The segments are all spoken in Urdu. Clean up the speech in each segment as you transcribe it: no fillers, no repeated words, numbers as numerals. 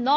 9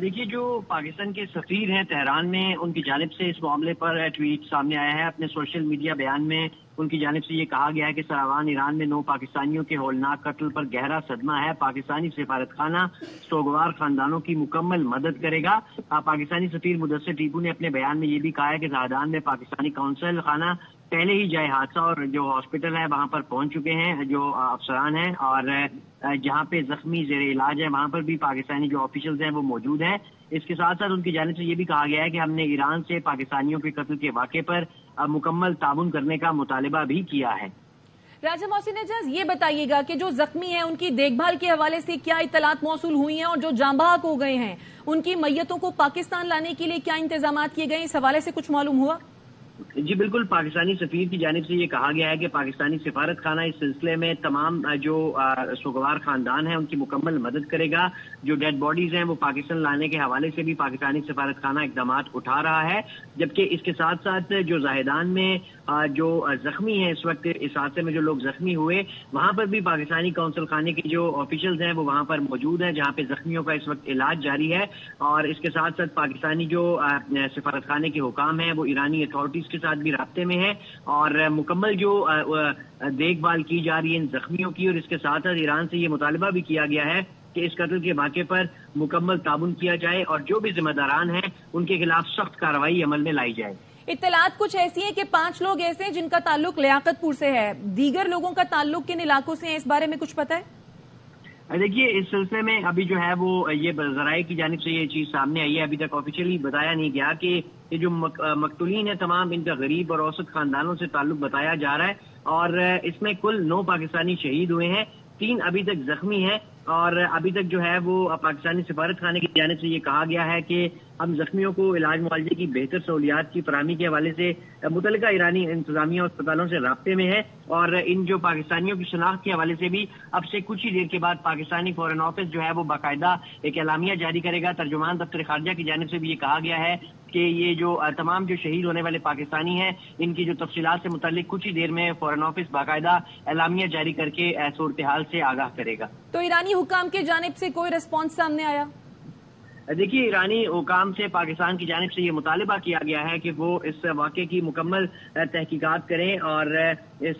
دیکھیے جو پاکستان کے سفیر ہیں تہران میں، ان کی جانب سے اس معاملے پر ٹویٹ سامنے آیا ہے. اپنے سوشل میڈیا بیان میں ان کی جانب سے یہ کہا گیا ہے کہ سراوان ایران میں 9 پاکستانیوں کے ہولناک قتل پر گہرا صدمہ ہے. پاکستانی سفارت خانہ سوگوار خاندانوں کی مکمل مدد کرے گا. پاکستانی سفیر مدثر ٹیپو نے اپنے بیان میں یہ بھی کہا ہے کہ زاہدان میں پاکستانی قونصل خانہ پہلے ہی جائے حادثہ اور جو ہاسپٹل ہے وہاں پر پہنچ چکے ہیں جو افسران ہیں، اور جہاں پہ زخمی زیر علاج ہے وہاں پر بھی پاکستانی جو آفیشلز ہیں وہ موجود ہیں. اس کے ساتھ ساتھ ان کی جانب سے یہ بھی کہا گیا ہے کہ ہم نے ایران سے پاکستانیوں کے قتل کے واقعے پر مکمل تعاون کرنے کا مطالبہ بھی کیا ہے. راجہ محسن اعجاز، یہ بتائیے گا کہ جو زخمی ہیں ان کی دیکھ بھال کے حوالے سے کیا اطلاعات موصول ہوئی ہیں، اور جو جاں بحق ہو گئے ہیں ان کی میتوں کو پاکستان لانے کے لیے کیا انتظامات کیے گئے، اس حوالے سے کچھ معلوم ہوا؟ جی بالکل، پاکستانی سفیر کی جانب سے یہ کہا گیا ہے کہ پاکستانی سفارت خانہ اس سلسلے میں تمام جو سوگوار خاندان ہیں ان کی مکمل مدد کرے گا. جو ڈیڈ باڈیز ہیں وہ پاکستان لانے کے حوالے سے بھی پاکستانی سفارت خانہ اقدامات اٹھا رہا ہے. جبکہ اس کے ساتھ ساتھ جو زاہدان میں جو زخمی ہیں اس وقت اس حادثے میں جو لوگ زخمی ہوئے وہاں پر بھی پاکستانی قونصل خانے کے جو آفیشلز ہیں وہ وہاں پر موجود ہیں جہاں پہ زخمیوں کا اس وقت علاج جاری ہے. اور اس کے ساتھ ساتھ پاکستانی جو سفارت خانے کے حکام ہیں وہ ایرانی اتھارٹیز کے ساتھ بھی رابطے میں ہیں اور مکمل جو دیکھ بھال کی جا رہی ہے ان زخمیوں کی. اور اس کے ساتھ ساتھ ایران سے یہ مطالبہ بھی کیا گیا ہے کہ اس قتل کے واقعے پر مکمل تعاون کیا جائے اور جو بھی ذمہ داران ہیں ان کے خلاف سخت کارروائی عمل میں لائی جائے. اطلاعات کچھ ایسی ہیں کہ 5 لوگ ایسے ہیں جن کا تعلق لیاقت پور سے ہے، دیگر لوگوں کا تعلق کن علاقوں سے ہے، اس بارے میں کچھ پتہ ہے؟ دیکھیے اس سلسلے میں ابھی جو ہے وہ یہ ذرائع کی جانب سے یہ چیز سامنے آئی ہے. ابھی تک آفیشیلی بتایا نہیں گیا کہ یہ جو مقتولین ہیں تمام ان کا غریب اور اوسط خاندانوں سے تعلق بتایا جا رہا ہے. اور اس میں کل 9 پاکستانی شہید ہوئے ہیں، 3 ابھی تک زخمی ہیں. اور ابھی تک جو ہے وہ پاکستانی سفارت خانے کی جانب سے یہ کہا گیا ہے کہ ہم زخمیوں کو علاج معالجے کی بہتر سہولیات کی فراہمی کے حوالے سے متعلقہ ایرانی انتظامیہ اسپتالوں سے رابطے میں ہے. اور ان جو پاکستانیوں کی شناخت کے حوالے سے بھی اب سے کچھ ہی دیر کے بعد پاکستانی فورن آفس جو ہے وہ باقاعدہ ایک اعلامیہ جاری کرے گا. ترجمان دفتر خارجہ کی جانب سے بھی یہ کہا گیا ہے کہ یہ جو تمام جو شہید ہونے والے پاکستانی ہیں ان کی جو تفصیلات سے متعلق کچھ ہی دیر میں فورن آفس باقاعدہ اعلامیہ جاری کر کے صورتحال سے آگاہ کرے گا. تو ایرانی حکام کی جانب سے کوئی ریسپانس سامنے آیا؟ دیکھیے ایرانی حکام سے پاکستان کی جانب سے یہ مطالبہ کیا گیا ہے کہ وہ اس واقعے کی مکمل تحقیقات کریں اور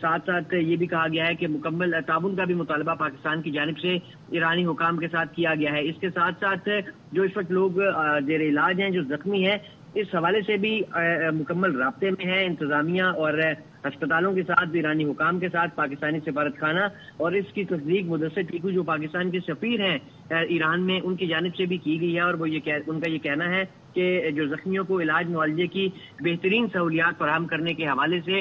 ساتھ ساتھ یہ بھی کہا گیا ہے کہ مکمل تعاون کا بھی مطالبہ پاکستان کی جانب سے ایرانی حکام کے ساتھ کیا گیا ہے. اس کے ساتھ ساتھ جو اس وقت لوگ زیر علاج ہیں جو زخمی ہیں اس حوالے سے بھی مکمل رابطے میں ہے انتظامیہ اور ہسپتالوں کے ساتھ ایرانی حکام کے ساتھ پاکستانی سفارت خانہ. اور اس کی تصدیق مدثر ٹیپو جو پاکستان کے سفیر ہیں ایران میں ان کی جانب سے بھی کی گئی ہے. اور وہ ان کا یہ کہنا ہے کہ جو زخمیوں کو علاج معالجے کی بہترین سہولیات فراہم کرنے کے حوالے سے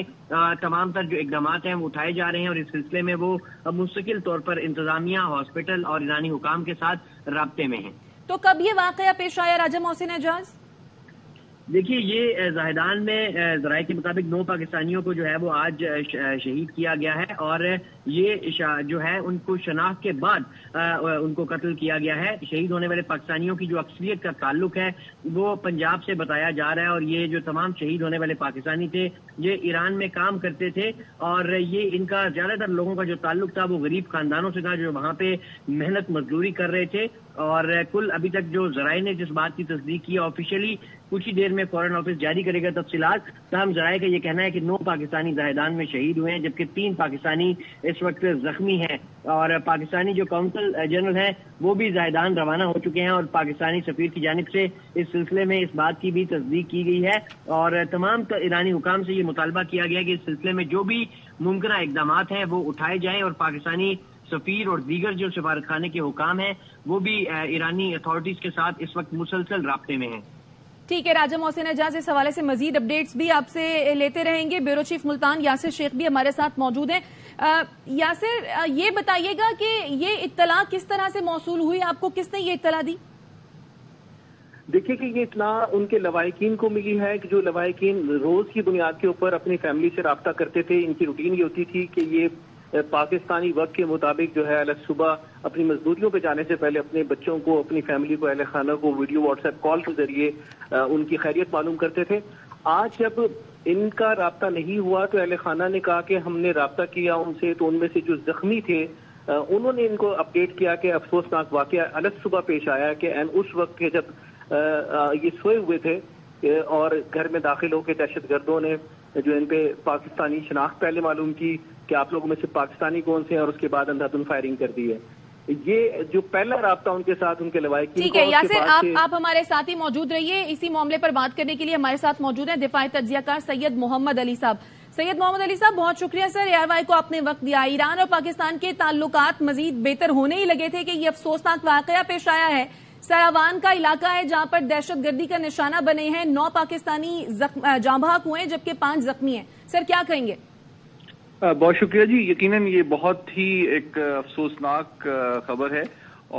تمام تر جو اقدامات ہیں وہ اٹھائے جا رہے ہیں. اور اس سلسلے میں وہ مستقل طور پر انتظامیہ، ہاسپٹل اور ایرانی حکام کے ساتھ رابطے میں ہیں. تو کب یہ واقعہ پیش آیا راجہ محسن اعجاز؟ دیکھیے یہ زاہدان میں ذرائع کے مطابق 9 پاکستانیوں کو جو ہے وہ آج شہید کیا گیا ہے. اور یہ جو ہے ان کو شناخت کے بعد ان کو قتل کیا گیا ہے. شہید ہونے والے پاکستانیوں کی جو اکثریت کا تعلق ہے وہ پنجاب سے بتایا جا رہا ہے. اور یہ جو تمام شہید ہونے والے پاکستانی تھے یہ ایران میں کام کرتے تھے اور یہ ان کا زیادہ تر لوگوں کا جو تعلق تھا وہ غریب خاندانوں سے تھا جو وہاں پہ محنت مزدوری کر رہے تھے. اور کل ابھی تک جو ذرائع نے جس بات کی تصدیق کی آفیشیلی کچھ ہی دیر میں فورن آفس جاری کرے گا تفصیلات. تاہم ذرائع کا یہ کہنا ہے کہ 9 پاکستانی زاہدان میں شہید ہوئے ہیں جبکہ 3 پاکستانی اس وقت زخمی ہیں. اور پاکستانی جو کونسل جنرل ہیں وہ بھی زاہدان روانہ ہو چکے ہیں. اور پاکستانی سفیر کی جانب سے اس سلسلے میں اس بات کی بھی تصدیق کی گئی ہے. اور تمام ایرانی حکام سے یہ مطالبہ کیا گیا کہ اس سلسلے میں جو بھی ممکنہ اقدامات ہیں وہ اٹھائے جائیں. اور پاکستانی سفیر اور دیگر جو سفارت خانے کے حکام ہیں وہ بھی ایرانی اتھارٹیز کے ساتھ اس وقت مسلسل رابطے میں ہیں. ٹھیک ہے راجہ محسن اعجاز، اس حوالے سے مزید اپڈیٹس بھی آپ سے لیتے رہیں گے. بیورو چیف ملتان یاسر شیخ بھی ہمارے ساتھ موجود ہیں. یاسر یہ بتائیے گا کہ یہ اطلاع کس طرح سے موصول ہوئی، آپ کو کس نے یہ اطلاع دی؟ دیکھیے کہ یہ اطلاع ان کے لواحقین کو ملی ہے کہ جو لواحقین روز کی بنیاد کے اوپر اپنی فیملی سے رابطہ کرتے تھے. ان کی روٹین یہ ہوتی تھی کہ یہ پاکستانی وقت کے مطابق جو ہے صبح اپنی مزدوریوں پہ جانے سے پہلے اپنے بچوں کو، اپنی فیملی کو، اہل خانہ کو ویڈیو واٹس ایپ کال کے ذریعے ان کی خیریت معلوم کرتے تھے. آج جب ان کا رابطہ نہیں ہوا تو اہل خانہ نے کہا کہ ہم نے رابطہ کیا ان سے، تو ان میں سے جو زخمی تھے انہوں نے ان کو اپڈیٹ کیا کہ افسوسناک واقعہ الگ صبح پیش آیا کہ اس وقت کے جب یہ سوئے ہوئے تھے اور گھر میں داخل ہو کے دہشت گردوں نے جو ان پہ پاکستانی شناخت پہلے معلوم کی کہ آپ لوگوں میں سے پاکستانی کون سے ہیں، اور اس کے بعد اندھا دھند فائرنگ کر دی ہے. یہ جو پہلا رابطہ ان کے ساتھ ان کے لواحقین. ٹھیک ہے یاسر، آپ ہمارے ساتھ ہی موجود رہیے. اسی معاملے پر بات کرنے کے لیے ہمارے ساتھ موجود ہیں دفاعی تجزیہ کار سید محمد علی صاحب. سید محمد علی صاحب، بہت شکریہ سر اے آئی وائی کو آپ نے وقت دیا. ایران اور پاکستان کے تعلقات مزید بہتر ہونے ہی لگے تھے کہ یہ افسوسناک واقعہ پیش آیا ہے. سراوان کا علاقہ ہے جہاں پر دہشت گردی کا نشانہ بنے ہیں. 9 پاکستانی جاں بحق ہوئے ہیں جبکہ 5 زخمی ہیں. سر کیا کہیں گے؟ بہت شکریہ جی. یقیناً یہ بہت ہی ایک افسوسناک خبر ہے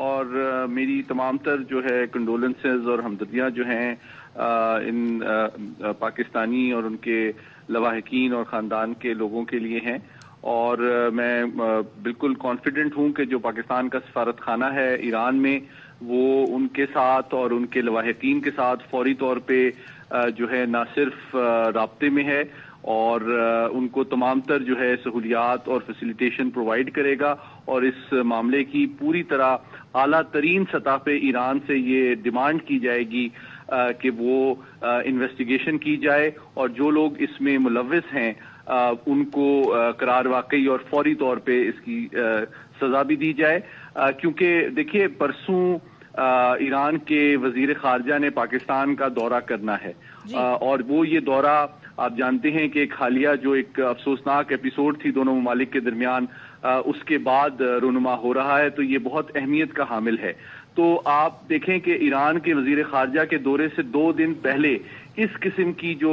اور میری تمام تر جو ہے کنڈولنسز اور ہمدردیاں جو ہیں ان پاکستانی اور ان کے لواحقین اور خاندان کے لوگوں کے لیے ہیں. اور میں بالکل کانفیڈنٹ ہوں کہ جو پاکستان کا سفارت خانہ ہے ایران میں، وہ ان کے ساتھ اور ان کے لواحقین کے ساتھ فوری طور پہ جو ہے نہ صرف رابطے میں ہے اور ان کو تمام تر جو ہے سہولیات اور فیسیلیٹیشن پرووائڈ کرے گا. اور اس معاملے کی پوری طرح اعلیٰ ترین سطح پہ ایران سے یہ ڈیمانڈ کی جائے گی کہ وہ انویسٹیگیشن کی جائے اور جو لوگ اس میں ملوث ہیں ان کو قرار واقعی اور فوری طور پہ اس کی سزا بھی دی جائے. کیونکہ دیکھیے پرسوں ایران کے وزیر خارجہ نے پاکستان کا دورہ کرنا ہے اور وہ یہ دورہ آپ جانتے ہیں کہ ایک حالیہ جو ایک افسوسناک ایپیسوڈ تھی دونوں ممالک کے درمیان، اس کے بعد رونما ہو رہا ہے، تو یہ بہت اہمیت کا حامل ہے. تو آپ دیکھیں کہ ایران کے وزیر خارجہ کے دورے سے 2 دن پہلے اس قسم کی جو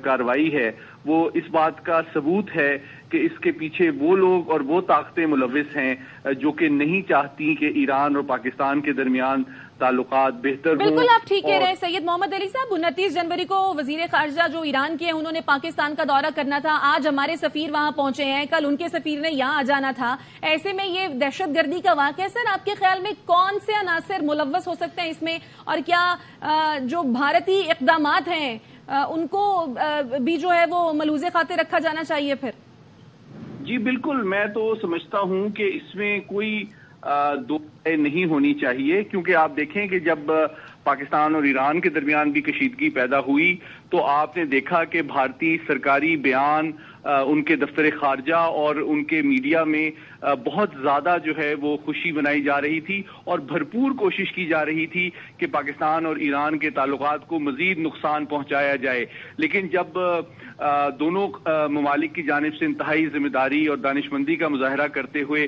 کارروائی ہے وہ اس بات کا ثبوت ہے کہ اس کے پیچھے وہ لوگ اور وہ طاقتیں ملوث ہیں جو کہ نہیں چاہتی کہ ایران اور پاکستان کے درمیان تعلقات بہتر ہوں. بالکل آپ ٹھیک کہہ رہے ہیں سید محمد علی صاحب. 29 جنوری کو وزیر خارجہ جو ایران کے ہیں انہوں نے پاکستان کا دورہ کرنا تھا. آج ہمارے سفیر وہاں پہنچے ہیں، کل ان کے سفیر نے یہاں آ جانا تھا. ایسے میں یہ دہشت گردی کا واقعہ سر آپ کے خیال میں کون سے عناصر ملوث ہو سکتے ہیں اس میں، اور کیا جو بھارتی اقدامات ہیں ان کو بھی جو ہے وہ ملحوظ خاطر رکھا جانا چاہیے پھر؟ جی بالکل، میں تو سمجھتا ہوں کہ اس میں کوئی دو نہیں ہونی چاہیے. کیونکہ آپ دیکھیں کہ جب پاکستان اور ایران کے درمیان بھی کشیدگی پیدا ہوئی تو آپ نے دیکھا کہ بھارتی سرکاری بیان ان کے دفتر خارجہ اور ان کے میڈیا میں بہت زیادہ جو ہے وہ خوشی منائی جا رہی تھی اور بھرپور کوشش کی جا رہی تھی کہ پاکستان اور ایران کے تعلقات کو مزید نقصان پہنچایا جائے. لیکن جب دونوں ممالک کی جانب سے انتہائی ذمہ داری اور دانشمندی کا مظاہرہ کرتے ہوئے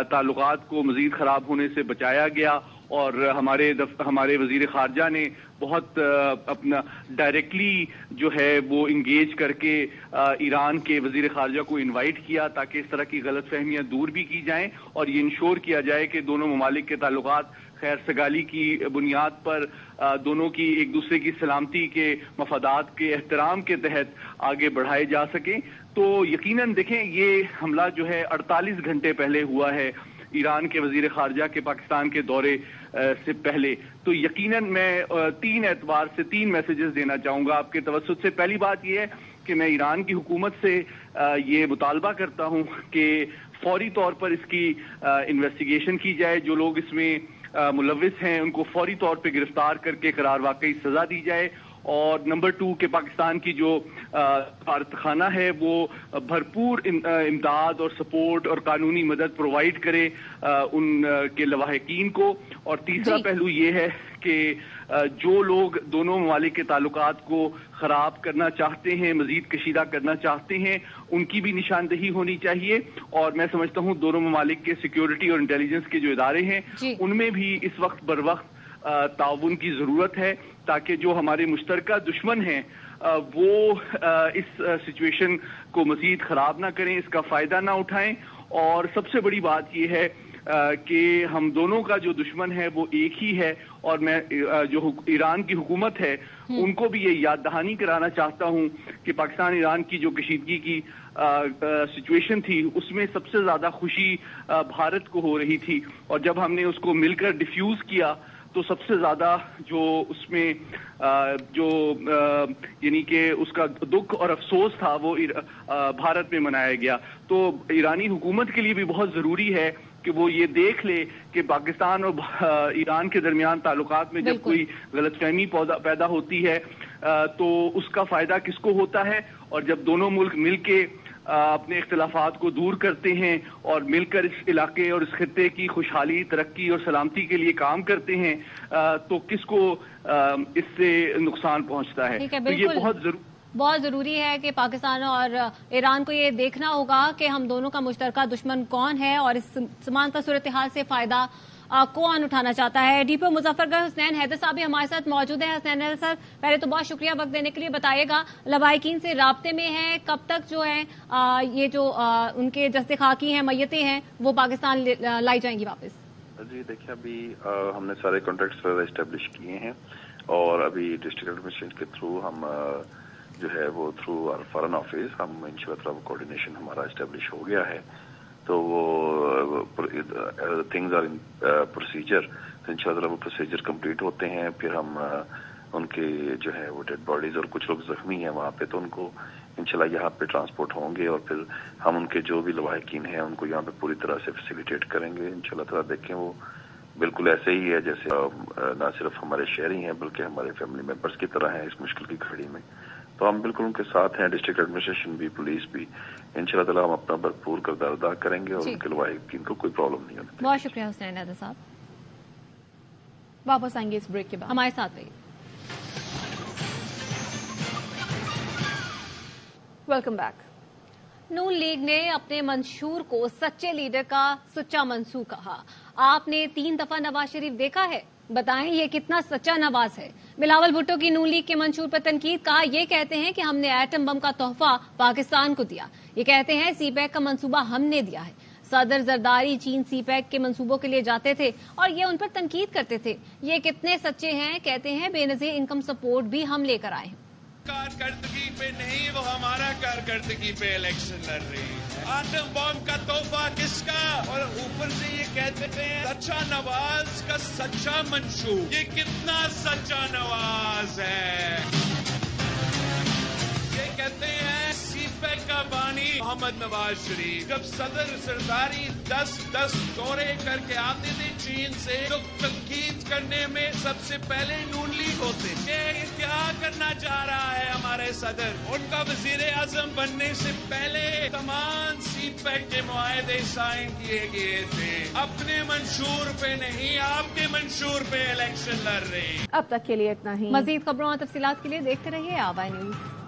تعلقات کو مزید خراب ہونے سے بچایا گیا اور ہمارے وزیر خارجہ نے بہت اپنا ڈائریکٹلی جو ہے وہ انگیج کر کے ایران کے وزیر خارجہ کو انوائٹ کیا تاکہ اس طرح کی غلط فہمیاں دور بھی کی جائیں اور یہ انشور کیا جائے کہ دونوں ممالک کے تعلقات خیر سگالی کی بنیاد پر دونوں کی ایک دوسرے کی سلامتی کے مفادات کے احترام کے تحت آگے بڑھائے جا سکیں. تو یقیناً دیکھیں یہ حملہ جو ہے 48 گھنٹے پہلے ہوا ہے ایران کے وزیر خارجہ کے پاکستان کے دورے سے پہلے. تو یقیناً میں 3 اعتبار سے 3 میسیجز دینا چاہوں گا آپ کے توسط سے. پہلی بات یہ ہے کہ میں ایران کی حکومت سے یہ مطالبہ کرتا ہوں کہ فوری طور پر اس کی انویسٹیگیشن کی جائے. جو لوگ اس میں ملوث ہیں ان کو فوری طور پہ گرفتار کر کے قرار واقعی سزا دی جائے. اور نمبر 2 کہ پاکستان کی جو سفارت خانہ ہے وہ بھرپور امداد اور سپورٹ اور قانونی مدد پرووائڈ کرے ان کے لواحقین کو. اور تیسرا پہلو یہ ہے کہ جو لوگ دونوں ممالک کے تعلقات کو خراب کرنا چاہتے ہیں، مزید کشیدہ کرنا چاہتے ہیں، ان کی بھی نشاندہی ہونی چاہیے. اور میں سمجھتا ہوں دونوں ممالک کے سیکیورٹی اور انٹیلیجنس کے جو ادارے ہیں ان میں بھی اس وقت بر وقت تعاون کی ضرورت ہے تاکہ جو ہمارے مشترکہ دشمن ہیں وہ اس سچویشن کو مزید خراب نہ کریں، اس کا فائدہ نہ اٹھائیں. اور سب سے بڑی بات یہ ہے کہ ہم دونوں کا جو دشمن ہے وہ ایک ہی ہے. اور میں جو ایران کی حکومت ہے ان کو بھی یہ یاد دہانی کرانا چاہتا ہوں کہ پاکستان ایران کی جو کشیدگی کی سچویشن تھی اس میں سب سے زیادہ خوشی بھارت کو ہو رہی تھی اور جب ہم نے اس کو مل کر ڈیفیوز کیا تو سب سے زیادہ جو اس میں جو یعنی کہ اس کا دکھ اور افسوس تھا وہ بھارت میں منایا گیا. تو ایرانی حکومت کے لیے بھی بہت ضروری ہے کہ وہ یہ دیکھ لے کہ پاکستان اور ایران کے درمیان تعلقات میں جب کوئی غلط فہمی پیدا ہوتی ہے تو اس کا فائدہ کس کو ہوتا ہے، اور جب دونوں ملک مل کے اپنے اختلافات کو دور کرتے ہیں اور مل کر اس علاقے اور اس خطے کی خوشحالی، ترقی اور سلامتی کے لیے کام کرتے ہیں تو کس کو اس سے نقصان پہنچتا ہے۔ تو یہ بہت ضروری ہے کہ پاکستان اور ایران کو یہ دیکھنا ہوگا کہ ہم دونوں کا مشترکہ دشمن کون ہے اور اس سمانتا صورتحال سے فائدہ کون اٹھانا چاہتا ہے۔ ڈی پی او مظفر گڑھ حسنین حیدر صاحب بھی ہمارے ساتھ موجود ہیں۔ حسنین حیدر صاحب، پہلے تو بہت شکریہ وقت دینے کے لیے۔ بتائیے گا لواحقین سے رابطے میں ہیں، کب تک جو ہے یہ جو ان کے جسد خاکی ہیں، میتیں ہیں، وہ پاکستان لائی جائیں گی واپس؟ جی دیکھیں، ابھی ہم نے سارے کانٹیکٹس اسٹیبلش کیے ہیں اور ابھی ڈسٹرکٹ ایڈمنسٹریشن کے تھرو ہم جو ہے وہ تھرو فارن آفس ہم انشاءاللہ کوآرڈینیشن ہمارا اسٹیبلش ہو گیا ہے، تو وہ تھنگز آر ان پروسیجر، انشاءاللہ وہ پروسیجر کمپلیٹ ہوتے ہیں، پھر ہم ان کے جو ہے وہ ڈیڈ باڈیز اور کچھ لوگ زخمی ہیں وہاں پہ، تو ان کو انشاءاللہ یہاں پہ ٹرانسپورٹ ہوں گے اور پھر ہم ان کے جو بھی لواحقین ہیں ان کو یہاں پہ پوری طرح سے فیسیلیٹیٹ کریں گے انشاءاللہ تعالیٰ۔ دیکھیں وہ بالکل ایسے ہی ہے جیسے نہ صرف ہمارے شہری ہیں بلکہ ہمارے فیملی ممبرس کی طرح ہیں اس مشکل کی گھڑی میں، تو ہم بالکل ان کے ساتھ ہیں، ڈسٹرکٹ ایڈمنسٹریشن بھی، پولیس بھی، انشاءاللہ تعالیٰ ہم اپنا بھرپور کردار ادا کریں گے اور ان کے لواحقین کو کوئی پرابلم نہیں ہوتی۔ بہت شکریہ حسنین حیدر صاحب، واپس آئیں گے اس بریک کے بعد، ہمارے ساتھ رہیے۔ Welcome back. نون لیگ نے اپنے منشور کو سچے لیڈر کا سچا منصور کہا۔ آپ نے 3 دفعہ نواز شریف دیکھا ہے؟ بتائیں یہ کتنا سچا نواز ہے۔ بلاول بھٹو کی نون لیگ کے منشور پر تنقید، کہا یہ کہتے ہیں کہ ہم نے ایٹم بم کا تحفہ پاکستان کو دیا، یہ کہتے ہیں سی پیک کا منصوبہ ہم نے دیا ہے۔ صدر زرداری چین سی پیک کے منصوبوں کے لیے جاتے تھے اور یہ ان پر تنقید کرتے تھے، یہ کتنے سچے ہیں؟ کہتے ہیں بے نظیر انکم سپورٹ بھی ہم لے کر آئے ہیں۔ کارکردگی پہ نہیں، وہ ہمارا کارکردگی پہ الیکشن لڑ رہی ہے۔ آٹم بم کا تحفہ کس کا؟ اور اوپر سے یہ کہتے ہیں سچا نواز کا سچا منشور، یہ کتنا سچا نواز ہے؟ یہ کہتے ہیں سی پیک کا بانی محمد نواز شریف، جب صدر زرداری 10 دورے کر کے آتے تھے چین سے تو تنقید کرنے میں سب سے پہلے نون لیگ ہوتے تھے۔ یہ کیا کرنا چاہ رہا ہے ہمارے صدر؟ ان کا وزیر اعظم بننے سے پہلے تمام سی پیک کے معاہدے سائن کیے گئے تھے، اپنے منشور پہ نہیں آپ کے منشور پہ الیکشن لڑ رہے ہیں۔ اب تک کے لیے اتنا ہی، مزید خبروں اور تفصیلات کے لیے دیکھتے رہیے آبائی نیوز۔